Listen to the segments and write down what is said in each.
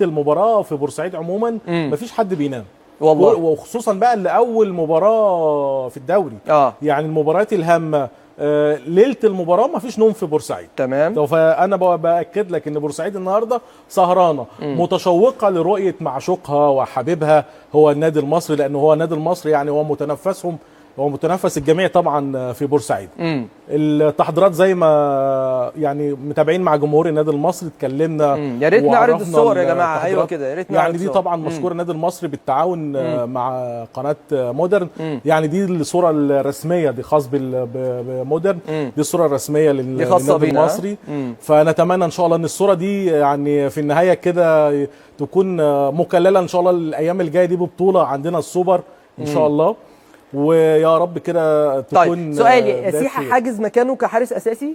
المباراه في بورسعيد عموما مفيش حد بينام والله، وخصوصا بقى اللي اول مباراه في الدوري. يعني المباريات الهامه ليله المباراه مفيش نوم في بورسعيد. تمام. فانا باكد لك ان بورسعيد النهارده سهرانه متشوقه لرؤيه معشوقها وحبيبها هو النادي المصري، لانه هو النادي المصري يعني هو متنفسهم، هو متنفس الجميع طبعا في بورسعيد. التحضيرات زي ما يعني متابعين مع جمهور النادي المصري، اتكلمنا يا ريت نعرض الصور يا جماعه. ايوه كده، يا ريت نعرض يعني دي طبعا مشكور النادي المصري بالتعاون مع قناه مودرن. يعني دي الصوره الرسميه، دي خاص بمودرن، دي الصوره الرسميه للنادي المصري. فنتمنى ان شاء الله ان الصوره دي يعني في النهايه كده تكون مكلله ان شاء الله الايام الجايه دي ببطوله عندنا السوبر ان شاء الله، ويا رب كده تكون. طيب سؤالي، سيحة حاجز مكانه كحارس اساسي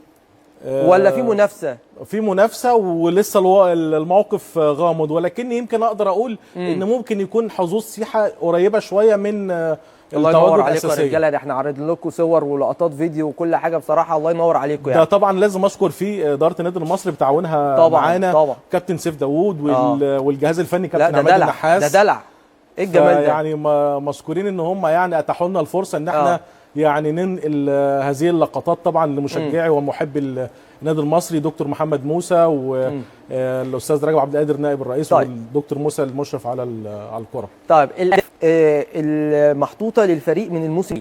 ولا في منافسه؟ في منافسه ولسه الموقف غامض، ولكن يمكن اقدر اقول ان ممكن يكون حظوظ سيحة قريبه شويه من الله ينور عليكم يا رجاله، ده احنا عارضين لكم صور ولقطات فيديو وكل حاجه بصراحه. الله ينور عليكم يعني. ده طبعا لازم اشكر فيه اداره النادي المصري بتعاونها معانا، كابتن سيف داوود والجهاز الفني كابتن عماد النحاس. ده دلع ايه الجمال ده يعني مشكورين ان هم يعني اتاحوا لنا الفرصه ان احنا يعني ننقل هذه اللقطات طبعا لمشجعي ومحبي النادي المصري، دكتور محمد موسى والاستاذ رجب عبد القادر نائب الرئيس، والدكتور موسى المشرف على الكره. طيب المحطوطه للفريق من الموسم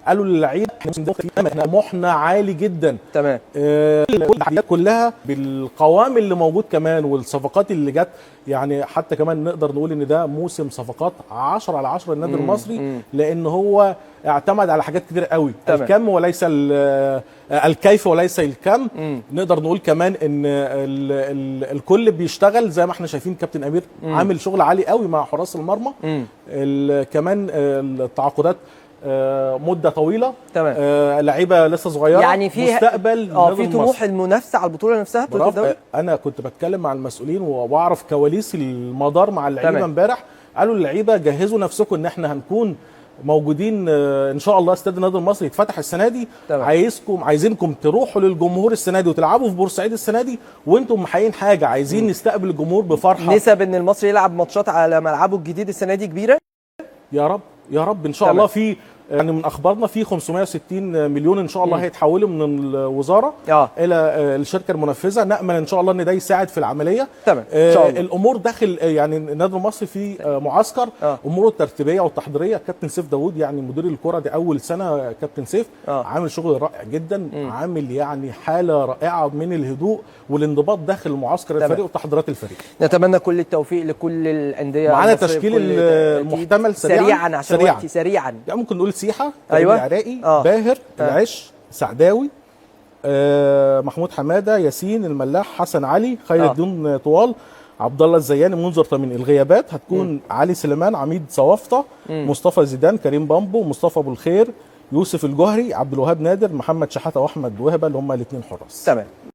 قالوا للعيبه احنا طموحنا عالي جدا. تمام. التحديات كلها بالقوام اللي موجود كمان والصفقات اللي جت، يعني حتى كمان نقدر نقول ان ده موسم صفقات 10 على 10 النادي المصري، لان هو اعتمد على حاجات كتير قوي. الكم وليس الكيف وليس الكم. نقدر نقول كمان ان الكل بيشتغل زي ما احنا شايفين. كابتن امير عامل شغل عالي قوي مع حراس المرمى. كمان التعاقدات مده طويله. تمام. لعيبه لسه صغيره، يعني في مستقبل في طموح المنافسه على البطوله نفسها. انا كنت بتكلم مع المسؤولين واعرف كواليس المدار مع اللعيبه امبارح. قالوا اللعيبه جهزوا نفسكم ان احنا هنكون موجودين ان شاء الله. استاد النادي المصري يتفتح السنه دي. عايزينكم تروحوا للجمهور السنه دي وتلعبوا في بورسعيد السنه دي وانتم محققين حاجه. عايزين نستقبل الجمهور بفرحه. نسب ان المصري يلعب ماتشات على ملعبه الجديد السنه دي كبيره. يا رب يا رب ان شاء الله. في يعني من اخبارنا في 560 مليون ان شاء الله هيتحولوا من الوزاره الى الشركه المنفذه. نامل ان شاء الله ان ده يساعد في العمليه. تمام. ان شاء الله. الامور داخل يعني النادي المصري في معسكر اموره الترتيبيه والتحضيريه. كابتن سيف داوود يعني مدير الكره دي اول سنه كابتن سيف عامل شغل رائع جدا. عامل يعني حاله رائعه من الهدوء والانضباط داخل معسكر الفريق وتحضيرات الفريق. نتمنى كل التوفيق لكل الانديه. معانا تشكيل المحتمل سريعا عشان وقتي سريعا. يعني ممكن نقول سيحة، العراقي، باهر، العش، سعداوي، محمود حماده، ياسين الملاح، حسن علي، خير الدين طوال، عبد الله الزياني، منذر تامين. الغيابات هتكون علي سليمان، عميد صوافطه، مصطفى زيدان، كريم بامبو، مصطفى ابو الخير، يوسف الجوهري، عبد الوهاب نادر، محمد شحاته واحمد وهبه اللي هم الاثنين حراس. تمام.